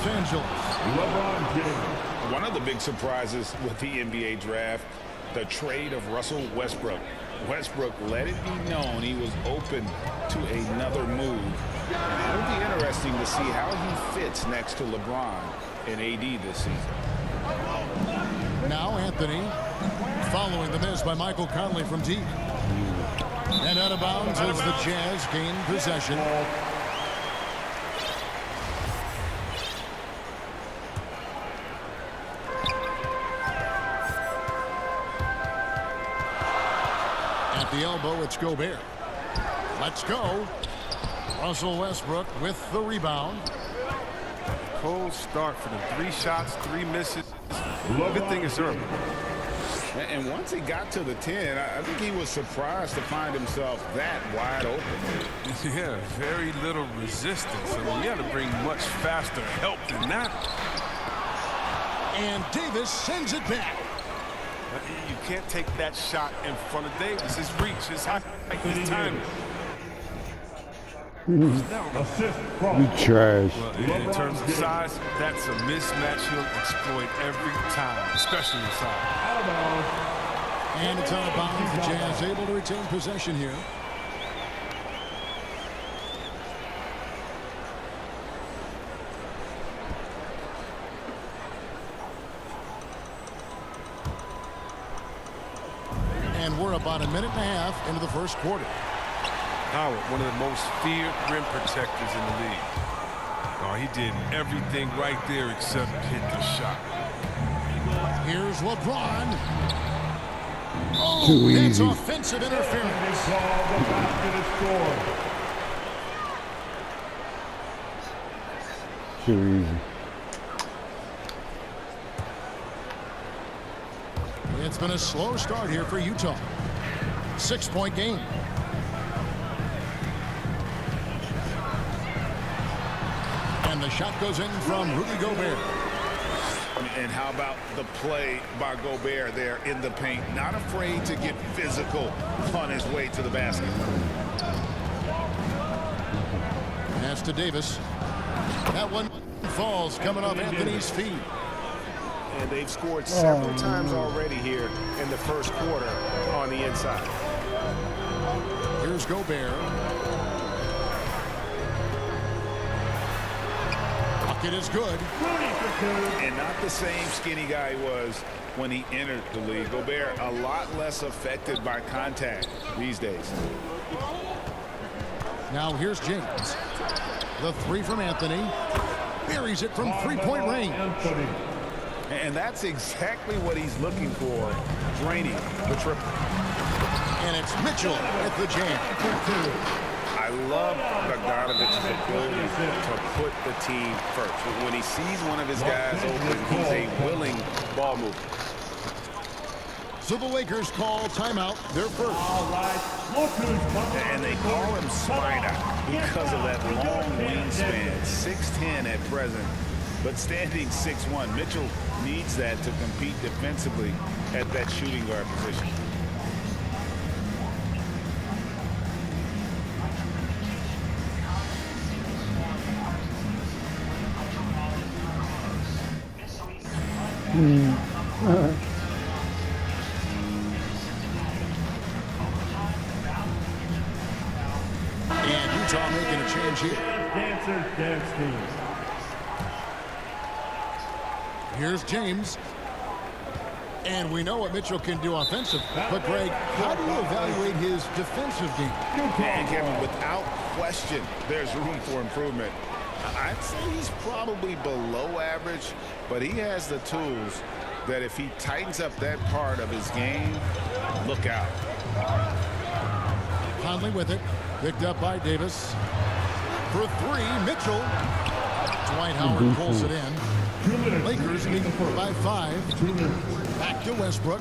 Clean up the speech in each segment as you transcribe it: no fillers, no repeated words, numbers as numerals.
Los Angeles. LeBron James. One of the big surprises with the NBA draft, the trade of Russell Westbrook. Westbrook let it be known he was open to another move. It'll be interesting to see how he fits next to LeBron and AD this season. Now Anthony following the miss by Michael Conley from deep. And out of bounds as the Jazz gain possession. At the elbow, it's Gobert. Let's go. Russell Westbrook with the rebound. Cold start for the 3 shots, 3 misses. Good thing it's early. And once he got to the 10, I think he was surprised to find himself that wide open. Yeah, very little resistance. I mean, you had to bring much faster help than that. And Davis sends it back. You can't take that shot in front of Davis. His reach, his height, his timing. Assist from You trash. Well, in terms of size, that's a mismatch he'll exploit every time, especially inside. out of bounds. And it's out of bounds. The Jazz able to retain possession here. And we're about a minute and a half into the first quarter. Howard, one of the most feared rim protectors in the league. Oh, he did everything right there except hit the shot. Here's LeBron. Oh, Too that's easy. offensive interference. They call the basket is scored. Too easy. It's been a slow start here for Utah. 6-point game. And the shot goes in from Rudy Gobert. And how about the play by Gobert there in the paint? Not afraid to get physical on his way to the basket. Pass to Davis. That one falls coming off Anthony's feet. And they've scored several times already here in the first quarter on the inside. Here's Gobert. Bucket is good. And not the same skinny guy he was when he entered the league. Gobert a lot less affected by contact these days. Now here's James. The 3 from Anthony. Buries it from 3-point range. Anthony. And that's exactly what he's looking for, draining the triple. And it's Mitchell with the jam. I love Bogdanovic's ability to put the team first. When he sees one of his guys open, he's a willing ball mover. So the Lakers call timeout, their first. All right. Look who's coming. And they call him Spider because of that long wingspan, 6'10" at present, but standing 6'1". Mitchell needs that to compete defensively at that shooting guard position. And Utah making a change here. Dancers dance team. Here's James. And we know what Mitchell can do offensively. But, Greg, how do you evaluate his defensive game? And Kevin, without question, there's room for improvement. I'd say he's probably below average, but he has the tools that if he tightens up that part of his game, look out. Conley with it. Picked up by Davis. For 3, Mitchell. Dwight Howard pulls it in. Lakers leading by 5. 2 minutes. Back to Westbrook.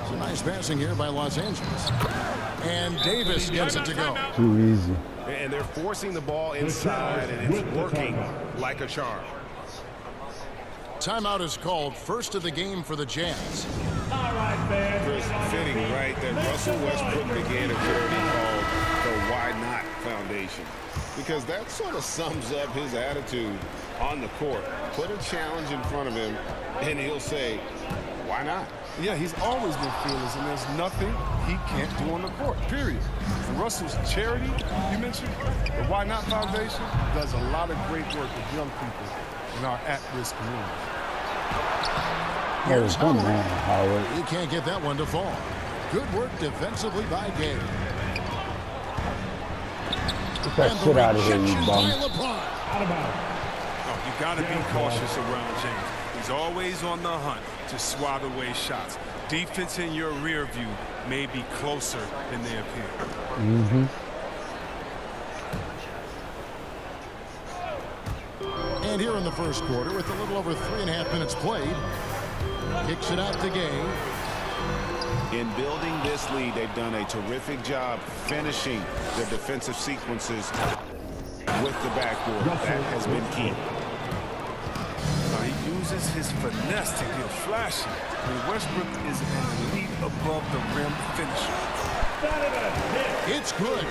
It's a nice passing here by Los Angeles. And Davis gets it to go. Too easy. And they're forcing the ball inside, and it's working like a charm. Timeout is called, first of the game for the Jazz. All right, fans. Chris, fitting right that Russell Westbrook began a journey called the Why Not Foundation. because that sort of sums up his attitude on the court. Put a challenge in front of him, and he'll say, why not? Yeah, he's always been fearless, and there's nothing he can't do on the court, period. And Russell's charity, you mentioned, the Why Not Foundation, does a lot of great work with young people in our at-risk communities. Here's come Howard. on, Howard. He can't get that one to fall. Good work defensively by Gay. Get that shit out of here, you rejection bum. by LeBron. Out of bounds. Oh, you got to be cautious around James. He's always on the hunt to swat away shots. Defense in your rear view may be closer than they appear. And here in the first quarter, with a little over 3.5 minutes played, kicks it out to Gay. In building this lead, they've done a terrific job finishing their defensive sequences with the backboard. That has been key. He uses his finesse to get flashy. I mean, Westbrook is an elite above the rim finisher. It's good.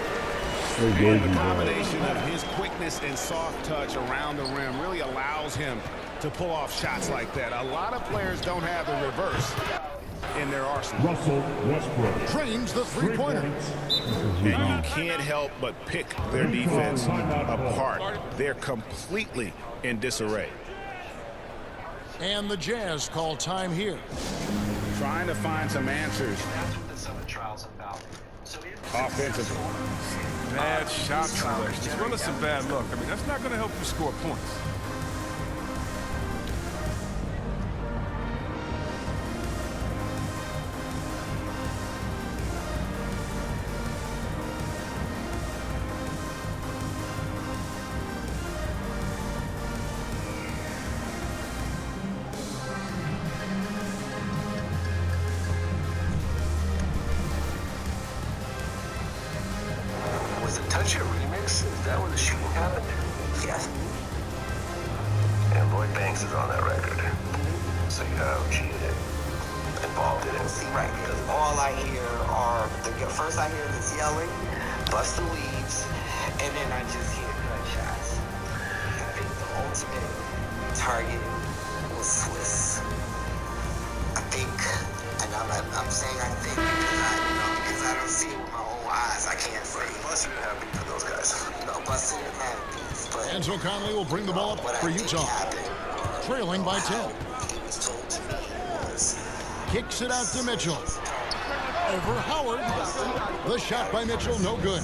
And the combination of his quickness and soft touch around the rim really allows him to pull off shots like that. A lot of players don't have the reverse in their arsenal. Russell Westbrook. Trains the 3 three-pointer. points. And you can't help but pick their defense apart. They're completely in disarray. And the Jazz call time here. Trying to find some answers offensively. Bad shot selection, as well as some bad luck. I mean, that's not going to help you score points. Was it Touch It remix? Is that where the shooting happened? Yes. And Lloyd Banks is on that record. So you have cheated, involved in it. See, right, because all I hear are, first I hear this yelling, bust the leaves, and then I just hear gunshots. I think the ultimate target was Swiss. I think, and I'm saying I think because I don't see it with my own eyes. I can't say. Busted didn't have beef with those guys. No, Busted didn't have beef, but Enzo Conley will bring the ball up what for I think Utah. happened, Trailing by 10. he was told to me was Kicks it out to Mitchell. Over Howard. The shot by Mitchell, no good.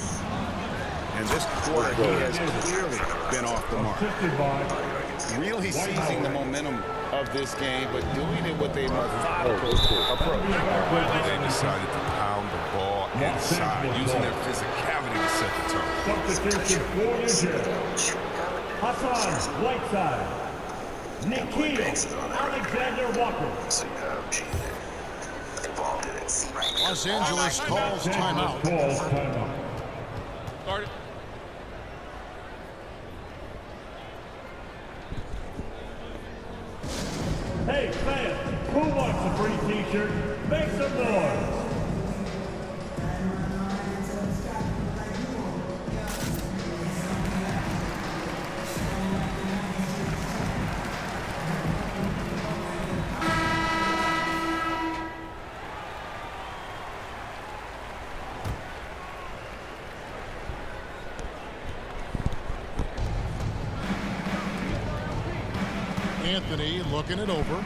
And this quarter, he has clearly been off the mark. Assisted by Really seizing the momentum of this game, but doing it with a methodical approach. They decided to pound the ball inside, using their physicality to set the tone. substitution for New Jersey. Hassan Whiteside. Nikhil Alexander Walker. So you have cheated, involved in it. see, right. Los Angeles calls timeout. Calls timeout. Hey fans, who wants a free t-shirt? Make some noise. Anthony looking it over.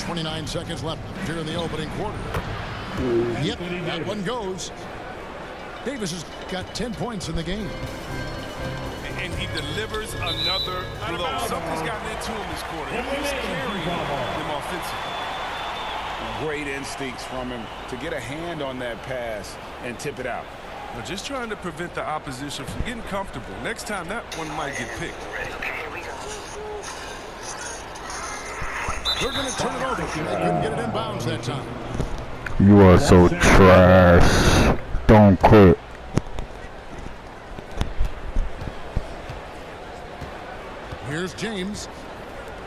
.29 seconds left here in the opening quarter. Yep, that one goes. Davis has got 10 points in the game. And he delivers another blow. Something's gotten into him this quarter. He's carrying them offensively. Great instincts from him to get a hand on that pass and tip it out. We're just trying to prevent the opposition from getting comfortable. Next time, that one might get picked. They're going to turn it over. They couldn't get it in bounds that time. You are so trash. Don't quit. Here's James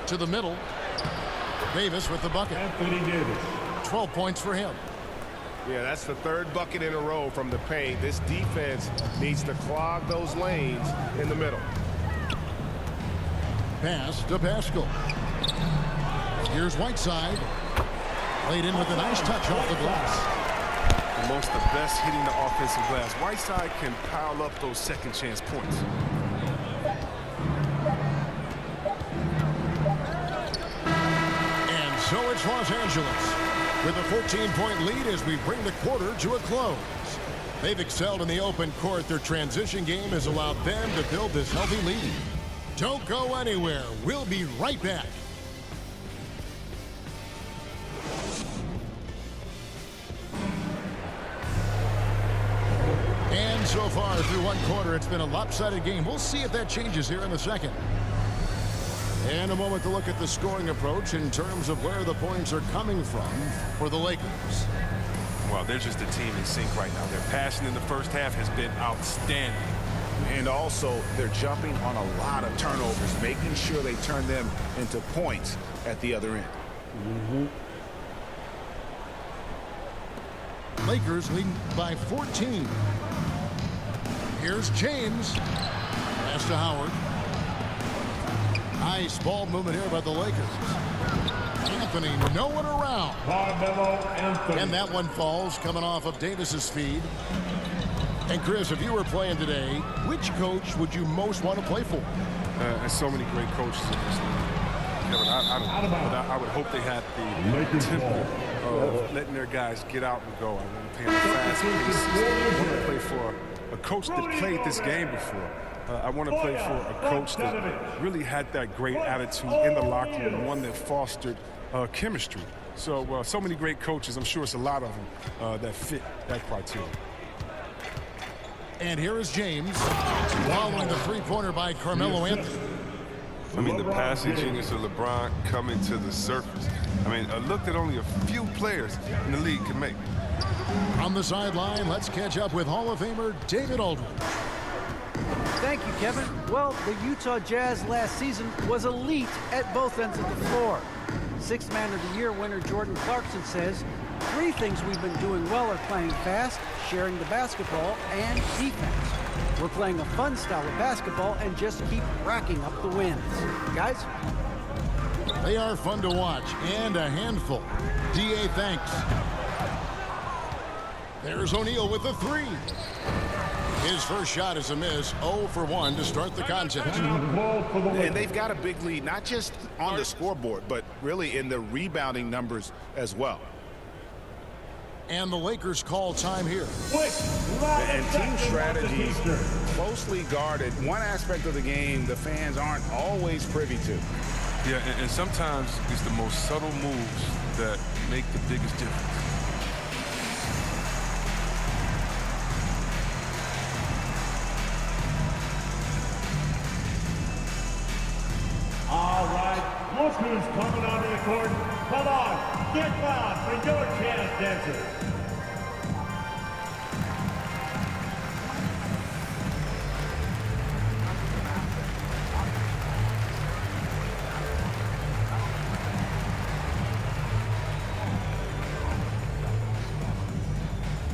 to the middle. Davis with the bucket. Anthony Davis. 12 points for him. Yeah, that's the third bucket in a row from the paint. This defense needs to clog those lanes in the middle. Pass to Pascal. Here's Whiteside. Laid in with a nice touch off the glass. Amongst the best hitting the offensive glass. Whiteside can pile up those second chance points. And so it's Los Angeles with a 14-point lead as we bring the quarter to a close. They've excelled in the open court. Their transition game has allowed them to build this healthy lead. Don't go anywhere. We'll be right back. And so far through one quarter, it's been a lopsided game. We'll see if that changes here in the second. And a moment to look at the scoring approach in terms of where the points are coming from for the Lakers. Well, they're just a team in sync right now. Their passion in the first half has been outstanding. And also, they're jumping on a lot of turnovers, making sure they turn them into points at the other end. Lakers leading by 14. Here's James. Pass to Howard. Nice ball movement here by the Lakers. Anthony, no one around. Carmelo Anthony. And that one falls coming off of Davis's feed. And Chris, if you were playing today, which coach would you most want to play for? There's so many great coaches in this league. Kevin, I would hope they had the temper of letting their guys get out and go. I want to play at a fast pace. I want to play for a coach that played this game before. I want to play for a coach that really had that great attitude in the locker room, one that fostered chemistry. So, so many great coaches. I'm sure it's a lot of them that fit that criteria. And here is James, following the three-pointer by Carmelo Anthony. I mean, the passing genius of LeBron coming to the surface. I mean, a look that only a few players in the league can make. On the sideline, let's catch up with Hall of Famer David Aldridge. Thank you, Kevin. Well, the Utah Jazz last season was elite at both ends of the floor. Sixth Man of the Year winner Jordan Clarkson says, 3 things we've been doing well are playing fast, sharing the basketball, and defense. We're playing a fun style of basketball and just keep racking up the wins. Guys? They are fun to watch and a handful. D.A. thanks. There's O'Neal with the 3. His first shot is a miss, 0 for 1 to start the contest. And they've got a big lead, not just on the scoreboard, but really in the rebounding numbers as well. And the Lakers call time here. And team strategies closely guarded. One aspect of the game the fans aren't always privy to. Yeah, and sometimes it's the most subtle moves that make the biggest difference. All right, look who's coming onto the court. Come on, get loud for your chance dancers.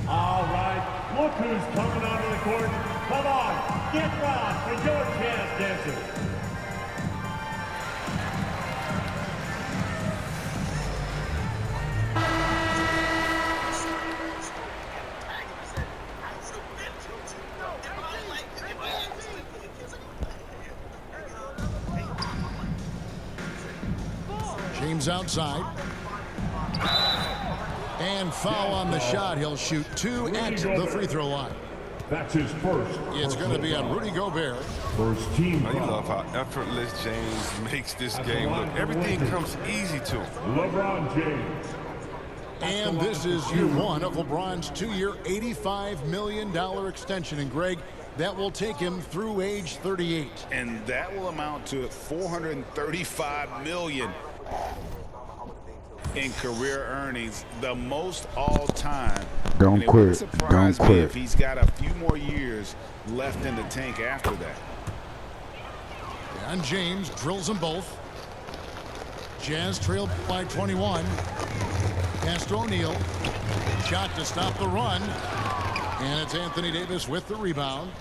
All right, look who's coming onto the court. Come on, get loud for your chance dancers. James outside. And foul on the shot. He'll shoot 2 at the free throw line. That's his first. It's going to be on Rudy Gobert. First team. I love how effortless James makes this game look. Everything comes easy to him. LeBron James. And this is year 1 of LeBron's 2-year, $85 million extension. And Greg, that will take him through age 38. And that will amount to $435 million in career earnings, the most all time. Don't and it quit. Would surprise Don't me quit. if he's got a few more years left in the tank after that. And James drills them both. Jazz trailed by 21. Pass to O'Neal. shot to stop the run. And it's Anthony Davis with the rebound.